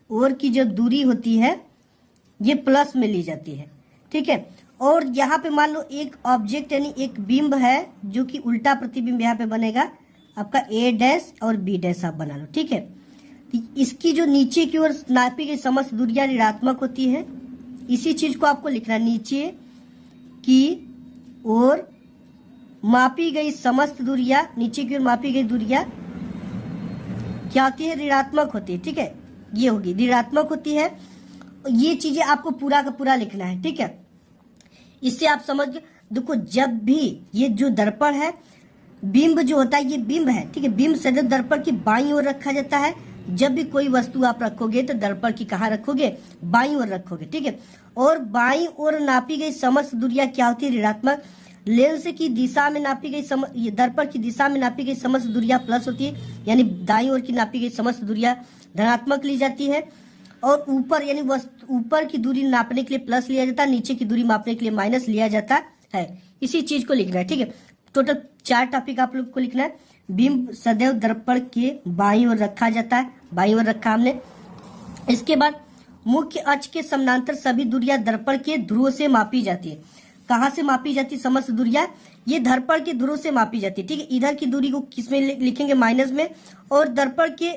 ओर की जो दूरी होती है ये प्लस में ली जाती है, ठीक है। और यहाँ पे मान लो एक ऑब्जेक्ट यानी एक बिंब है जो कि उल्टा प्रतिबिंब यहाँ पे बनेगा आपका ए डैश और बी डैश आप बना लो, ठीक है। तो इसकी जो नीचे की ओर नापी गई समस्त दूरियां ऋणात्मक होती है। इसी चीज को आपको लिखना है, नीचे की ओर मापी गई समस्त दूरियां, नीचे की ओर मापी गई दूरियां क्या होती है, ऋणात्मक होती है, ठीक है। ये होगी ऋणात्मक होती है। ये चीजें आपको पूरा का पूरा लिखना है, ठीक है। इससे आप समझ गए। देखो जब भी ये जो दर्पण है, बिंब जो होता है ये बिंब है, ठीक है। बिंब सदैव दर्पण की बाईं ओर रखा जाता है। जब भी कोई वस्तु आप रखोगे तो दर्पण की कहाँ रखोगे, बाईं ओर रखोगे, ठीक है। और बाईं ओर नापी गई समस्त दूरियां क्या होती है, ऋणात्मक। लेंस की दिशा में नापी गई दर्पण की दिशा में नापी गई समस्त दूरियां प्लस होती है, यानी दाईं ओर की नापी गई समस्त दूरियां धनात्मक ली जाती है। और ऊपर यानी ऊपर की दूरी नापने के लिए प्लस लिया जाता है, नीचे की दूरी मापने के लिए माइनस लिया जाता है। इसी चीज को लिखना है, ठीक है। टोटल 4 टॉपिक आप लोग को लिखना है। बिंब सदैव दर्पण के बाईं ओर रखा जाता है, बाईं ओर रखा हमने। इसके बाद मुख्य अक्ष के समानांतर सभी दूरियां दर्पण के ध्रुव से मापी जाती है। कहाँ से मापी जाती है समस्त दूरियां, ये दर्पण के ध्रुव से मापी जाती है, ठीक है। इधर की दूरी को किसमें लिखेंगे, माइनस में, और दर्पण के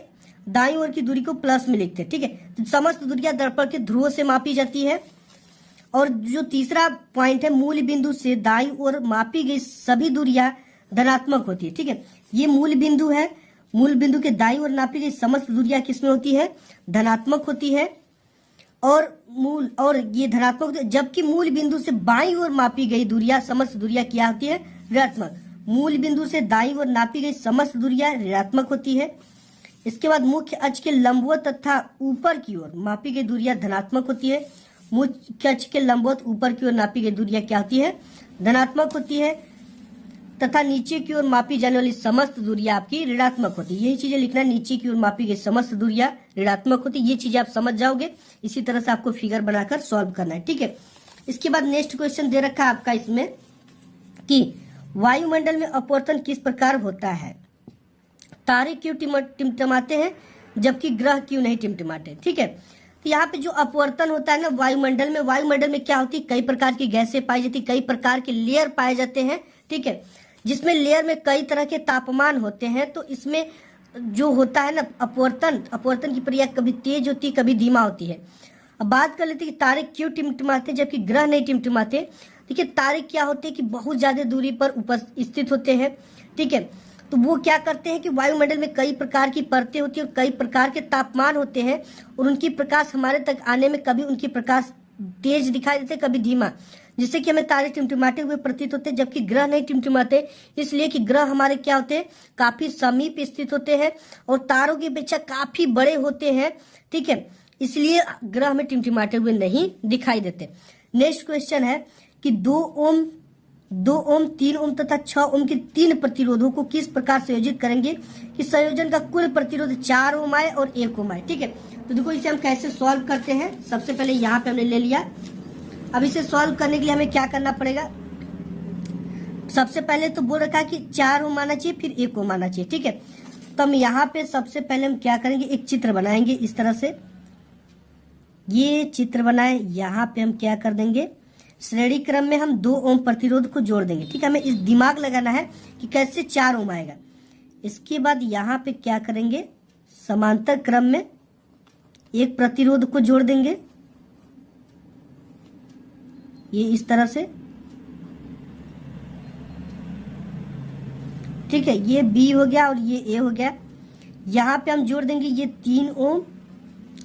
दाईं ओर की दूरी को प्लस में लिखते हैं, ठीक है। तो समस्त दूरियां दर्पण के ध्रुव से मापी जाती है। और जो तीसरा पॉइंट है, मूल बिंदु से दाईं ओर मापी गई सभी दूरियां धनात्मक होती है, ठीक है। ये मूल बिंदु है, मूल बिंदु के दाईं ओर नापी गई समस्त दूरियां किसमें होती है, धनात्मक होती है। और ये धनात्मक, जबकि मूल बिंदु से बाईं ओर मापी गई दूरियां समस्त दूरियां क्या होती है, ऋणात्मक। मूल बिंदु से दाईं ओर नापी गई समस्त दूरियां ऋणात्मक होती है। इसके बाद मुख्य अक्ष के लंबवत तथा ऊपर की ओर मापी गई दूरियां धनात्मक होती है। मुख्य अक्ष के लंबवत ऊपर की ओर नापी गई दूरियां क्या होती है, धनात्मक होती है। तथा नीचे की ओर मापी जाने वाली समस्त दूरियां आपकी ऋणात्मक होती है। यही चीजें लिखना है, नीचे की ओर मापी गई समस्त दूरियां ऋणात्मक होती है। ये चीजें आप समझ जाओगे। इसी तरह से आपको फिगर बनाकर सॉल्व करना है, ठीक है। इसके बाद नेक्स्ट क्वेश्चन दे रखा है आपका इसमें कि वायुमंडल में अपवर्तन किस प्रकार होता है। तारे क्यों टिमटिमाते हैं जबकि ग्रह क्यों नहीं टिमटिमाते, ठीक है। तो यहाँ पे जो अपवर्तन होता है ना वायुमंडल में क्या होती है, कई प्रकार की गैसें पाई जाती है, कई प्रकार के लेयर पाए जाते हैं, ठीक है। जिसमें लेयर में कई तरह के तापमान होते हैं। तो इसमें जो होता है ना अपवर्तन की प्रक्रिया कभी तेज होती है, कभी धीमा होती है। अब बात कर लेते हैं कि तारे क्यों टिमटिमाते जबकि ग्रह नहीं टिमटिमाते। देखिए तारे क्या होते हैं कि बहुत ज्यादा दूरी पर उपस्थित होते हैं, ठीक है। तो वो क्या करते हैं कि वायुमंडल में कई प्रकार की परतें होती है और कई प्रकार के तापमान होते हैं, और उनकी प्रकाश हमारे तक आने में कभी उनकी प्रकाश तेज दिखाई देते, कभी धीमा, जिससे कि हमें तारे टिमटिमाते हुए प्रतीत होते हैं, जबकि ग्रह नहीं टिमटिमाते। इसलिए कि ग्रह हमारे क्या होते हैं, काफी समीप स्थित होते हैं और तारों की अपेक्षा काफी बड़े होते हैं, ठीक है। इसलिए ग्रह में टिमटिमाते हुए नहीं दिखाई देते। नेक्स्ट क्वेश्चन है कि 2 ओम 3 ओम तथा 6 ओम के 3 प्रतिरोधों को किस प्रकार संयोजित करेंगे कि संयोजन का कुल प्रतिरोध 4 ओम आए और 1 ओम आए, ठीक है। तो देखो इसे हम कैसे सॉल्व करते हैं। सबसे पहले यहाँ पे हमने ले लिया। अब इसे सॉल्व करने के लिए हमें क्या करना पड़ेगा, सबसे पहले तो बोल रखा है कि 4 ओम आना चाहिए, फिर 1 ओम आना चाहिए, ठीक है। तो हम यहाँ पे सबसे पहले हम क्या करेंगे, एक चित्र बनाएंगे इस तरह से। ये चित्र बनाए, यहाँ पे हम क्या कर देंगे, श्रेणी क्रम में हम 2 ओम प्रतिरोध को जोड़ देंगे, ठीक है। हमें इस दिमाग लगाना है कि कैसे 4 ओम आएगा। इसके बाद यहाँ पे क्या करेंगे, समांतर क्रम में एक प्रतिरोध को जोड़ देंगे, ये इस तरह से, ठीक है, ये बी हो गया और ये ए हो गया। यहाँ पे हम जोड़ देंगे ये 3 ओम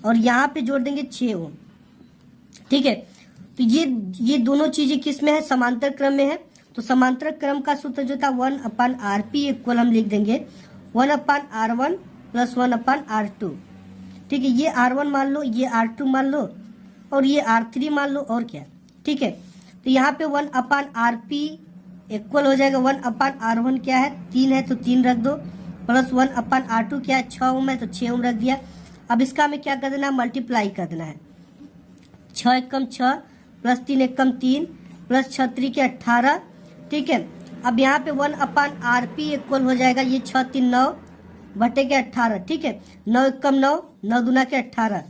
और यहाँ पे जोड़ देंगे 6 ओम, ठीक है। तो ये दोनों चीजें किस में है, समांतर क्रम में है। तो समांतर क्रम का सूत्र जो था 1/RP इक्वल हम लिख देंगे 1/R1 प्लस 1/R2, ठीक है। ये R1 मान लो, ये R2 मान लो और ये R3 मान लो, और क्या, ठीक है। तो यहाँ पे 1/RP इक्वल हो जाएगा 1/R1 क्या है 3 है तो 3 रख दो, प्लस 1/R2 क्या है 6 ओम है तो 6 ओम रख दिया। अब इसका हमें क्या कर देना है, मल्टीप्लाई कर देना है। 6 एकम 6 प्लस 3 एकम 3 प्लस 6 3 के 18, ठीक है। अब यहाँ पे 1/RP इक्वल हो जाएगा ये 6 3 9 बटे के 18, ठीक है। 9 एकम 9 9 दूना के 18,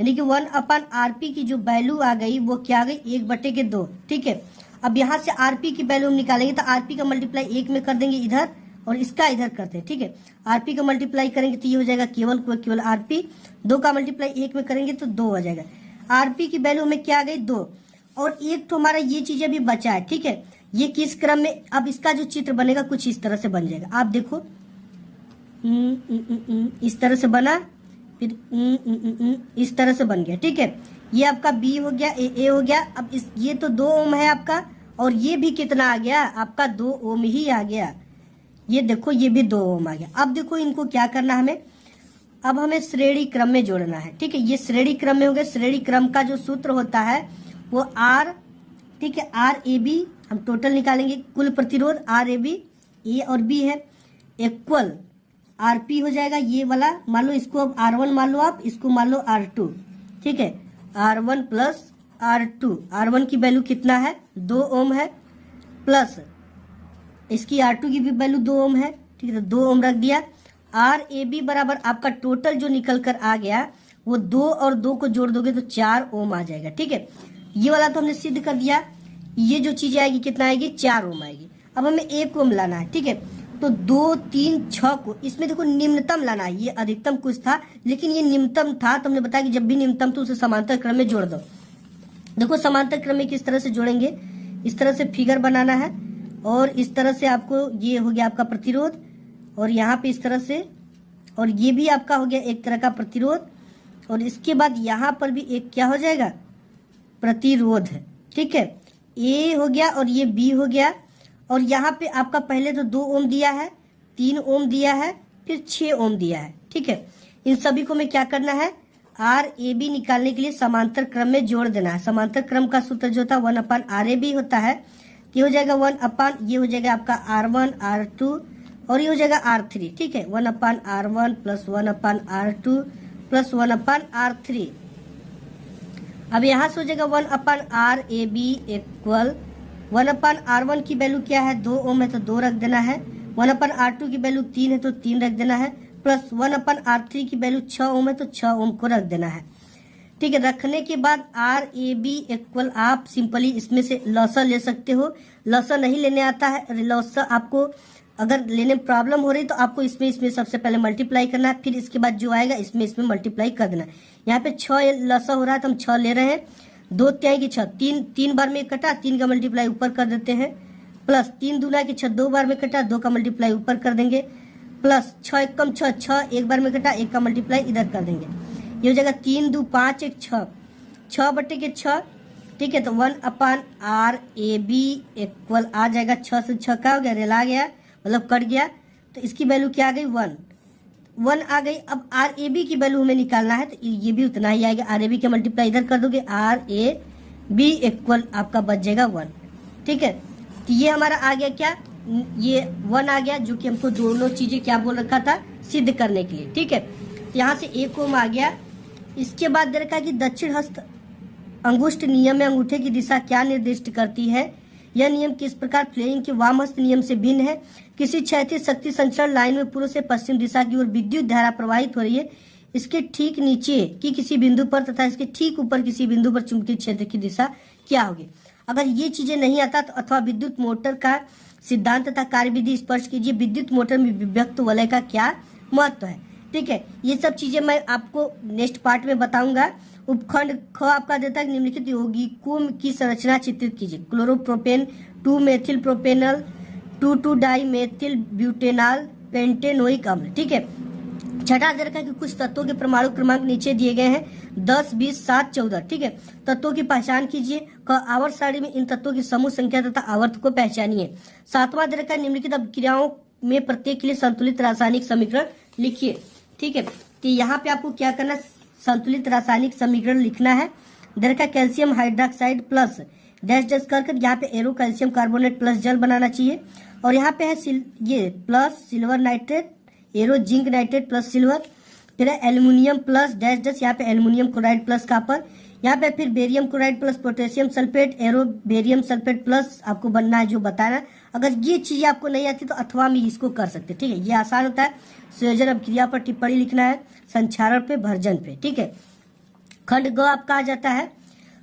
यानी कि 1/RP की जो वैल्यू आ गई वो क्या आ गई 1 बटे के 2, ठीक है। अब यहाँ से RP की वैल्यू हम निकालेंगे तो RP का मल्टीप्लाई 1 में कर देंगे इधर और इसका इधर करते हैं, ठीक है। RP का मल्टीप्लाई करेंगे तो ये हो जाएगा केवल RP, 2 का मल्टीप्लाई 1 में करेंगे तो 2 हो जाएगा। RP की वैल्यू में क्या आ गई 2, और एक तो हमारा ये चीज अभी बचा है, ठीक है। ये किस क्रम में, अब इसका जो चित्र बनेगा कुछ इस तरह से बन जाएगा, आप देखो इस तरह से बना, फिर इस तरह से बन गया, ठीक है। ये आपका B हो गया, ए हो गया। अब ये तो 2 ओम है आपका, और ये भी कितना आ गया आपका 2 ओम ही आ गया। ये देखो ये भी 2 ओम आ गया। अब देखो इनको क्या करना हमें, अब हमें श्रेणी क्रम में जोड़ना है, ठीक है। ये श्रेणी क्रम में हो गया। श्रेणी क्रम का जो सूत्र होता है वो R, ठीक है, RAB हम टोटल निकालेंगे, कुल प्रतिरोध RAB A और B है इक्वल RP हो जाएगा ये वाला, मान लो इसको अब R1 मान लो, आप इसको मान लो R2, ठीक है। R1 प्लस R2, R1 की वैल्यू कितना है 2 ओम है, प्लस इसकी R2 की भी वैल्यू 2 ओम है, ठीक है। तो 2 ओम रख दिया। RAB बराबर आपका टोटल जो निकल कर आ गया वो 2 और 2 को जोड़ दोगे तो 4 ओम आ जाएगा, ठीक है। ये वाला तो हमने सिद्ध कर दिया। ये जो चीज आएगी कितना आएगी 4 ओम आएगी। अब हमें 1 ओम लाना है, ठीक है। तो 2 3 6 को इसमें देखो निम्नतम लाना है, ये अधिकतम कुछ था लेकिन ये निम्नतम था, तो हमने बताया कि जब भी निम्नतम तो उसे समांतर क्रम में जोड़ दो। देखो समांतर क्रम में किस तरह से जोड़ेंगे, इस तरह से फिगर बनाना है और इस तरह से आपको ये हो गया आपका प्रतिरोध, और यहाँ पे इस तरह से, और ये भी आपका हो गया एक तरह का प्रतिरोध, और इसके बाद यहाँ पर भी एक क्या हो जाएगा प्रतिरोध है, ठीक है। ए हो गया और ये बी हो गया, और यहाँ पे आपका पहले तो 2 ओम दिया है, 3 ओम दिया है, फिर 6 ओम दिया है, ठीक है। इन सभी को में क्या करना है RAB निकालने के लिए समांतर क्रम में जोड़ देना है। समांतर क्रम का सूत्र जो था 1/RAB होता है, ये हो जाएगा 1/, ये हो जाएगा आपका R1 R2 और ये हो जाएगा R3, ठीक है। 1/R1 plus 1/R2 plus 1/R3। अब यहाँ से हो जाएगा 1/RAB इक्वल 1/R1 की वैल्यू क्या है 2 ओम है तो 2 रख देना है, 1/R2 की वैल्यू 3 है तो 3 रख देना है, प्लस 1/R3 की वैल्यू 6 ओम है तो 6 ओम को रख देना है, ठीक है। रखने के बाद RAB इक्वल आप सिंपली इसमें से लॉसा ले सकते हो। लॉसा नहीं लेने आता है, लॉसा आपको अगर लेने में प्रॉब्लम हो रही तो आपको इसमें सबसे पहले मल्टीप्लाई करना है, फिर इसके बाद जो आएगा इसमें मल्टीप्लाई कर देना है। यहाँ पे 6 लॉसा हो रहा है तो हम 6 ले रहे हैं, 2 त्याई की 6, 3 बार में कटा, 3 का मल्टीप्लाई ऊपर कर देते हैं, प्लस 3 दूना की 6 2 बार में कटा, 2 का मल्टीप्लाई ऊपर कर देंगे, प्लस 6 एकम 6 6 एक बार में कटा, 1 का मल्टीप्लाई इधर कर देंगे। ये हो जाएगा 3 2 5 1 6, 6 बटे के 6, ठीक है। तो 1/RAB इक्वल आ जाएगा 6 से 6 का हो गया, रेल आ गया मतलब कट गया, तो इसकी वैल्यू क्या आ गई 1 आ गई। अब RAB की वैल्यू हमें निकालना है तो ये भी उतना ही आएगा, RAB का मल्टीप्लाई इधर कर दोगे, RAB इक्वल आपका बच जाएगा 1, ठीक है। तो ये हमारा आ गया क्या, ये 1 आ गया जो कि हमको दोनों चीजें क्या बोल रखा था सिद्ध करने के लिए, ठीक है। तो यहाँ से 1 ओम आ गया। इसके बाद दे रखा कि दक्षिण हस्त अंगुष्ठ नियम में अंगूठे की दिशा क्या निर्दिष्ट करती है, यह नियम किस प्रकार फ्लेइंग के वाम हस्त नियम से भिन्न है। किसी क्षैतिज शक्ति संचरण लाइन में पूर्व से पश्चिम दिशा की ओर विद्युत धारा प्रवाहित हो रही है, इसके ठीक नीचे की किसी बिंदु पर तथा इसके ठीक ऊपर किसी बिंदु पर चुंबकीय क्षेत्र की दिशा क्या होगी। अगर ये चीजें नहीं आता तो अथवा विद्युत मोटर का सिद्धांत तथा कार्यविधि स्पर्श कीजिए। विद्युत मोटर में विभक्त वलय का क्या महत्व है, ठीक है। ये सब चीजें मैं आपको नेक्स्ट पार्ट में बताऊंगा। उपखंड ख आपका देता है कि निम्नलिखित यौगिकों की संरचना चित्रित कीजिए। Chloropropane, 2 methyl propanal, 2 di methyl butanol, pentanoic अम्ल। ठीक है। छठा दे रखा है कि कुछ तत्वों के परमाणु क्रमांक नीचे दिए गए हैं 10, 20, 7, 14। ठीक है। तत्वों की पहचान कीजिए। आवर्त सारणी में इन तत्वों की समूह संख्या तथा आवर्त को पहचानिए। सातवां दे रखा है निम्नलिखित अभिक्रियाओं में प्रत्येक के लिए संतुलित रासायनिक समीकरण लिखिए। ठीक है। तो यहाँ पे आपको क्या करना, संतुलित रासायनिक समीकरण लिखना है। दे रखा है calcium hydroxide plus dash dash कर यहाँ पे एरो कैल्शियम कार्बोनेट प्लस जल बनाना चाहिए। और यहाँ पे है ये plus silver nitrate, arrow zinc nitrate plus silver, फिर है एल्यूमिनियम प्लस डैश डैश, यहाँ पे एल्यूमिनियम क्लोराइड प्लस कापर, यहाँ पे फिर barium chloride plus potassium sulphate, arrow barium sulphate plus आपको बनना है जो बताना है। अगर ये चीजें आपको नहीं आती तो अथवा में इसको कर सकते। ठीक है। ये आसान होता है। संयोजन अभिक्रिया पर टिप्पणी लिखना है, संक्षारण पे, भर्जन पे। ठीक है। खंड ग आपका आ जाता है।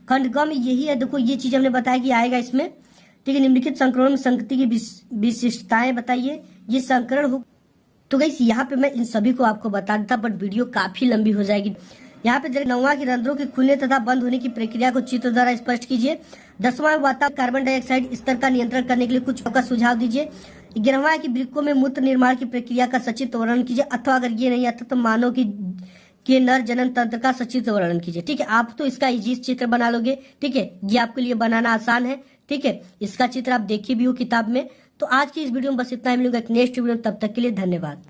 खंड ग में यही है, देखो ये चीज हमने बताया कि आएगा इसमें। ठीक है। निम्नलिखित संकरण में संगति की विशिष्टताएं बताइए। ये संकरण हो तो गाइस यहाँ पे मैं इन सभी को आपको बता देता, बट वीडियो काफी लंबी हो जाएगी। यहाँ पे 9वां की रंध्रों के खुलने तथा बंद होने की प्रक्रिया को चित्र द्वारा स्पष्ट कीजिए। 10वां वातावरण कार्बन डाइऑक्साइड स्तर का नियंत्रण करने के लिए कुछ का सुझाव दीजिए। 11वां की वृक्कों में मूत्र निर्माण की प्रक्रिया का सचित्र वर्णन कीजिए, अथवा अगर ये नहीं आता तो मानव के नर जनन तंत्र का सचित्र वर्णन कीजिए। ठीक है। आप तो इसका इजी चित्र बना लोगे। ठीक है। ये आपके लिए बनाना आसान है। ठीक है। इसका चित्र आप देखे भी हो किताब में। तो आज की इस वीडियो में बस इतना ही। मिलूंगा एक नेक्स्ट वीडियो, तब तक के लिए धन्यवाद।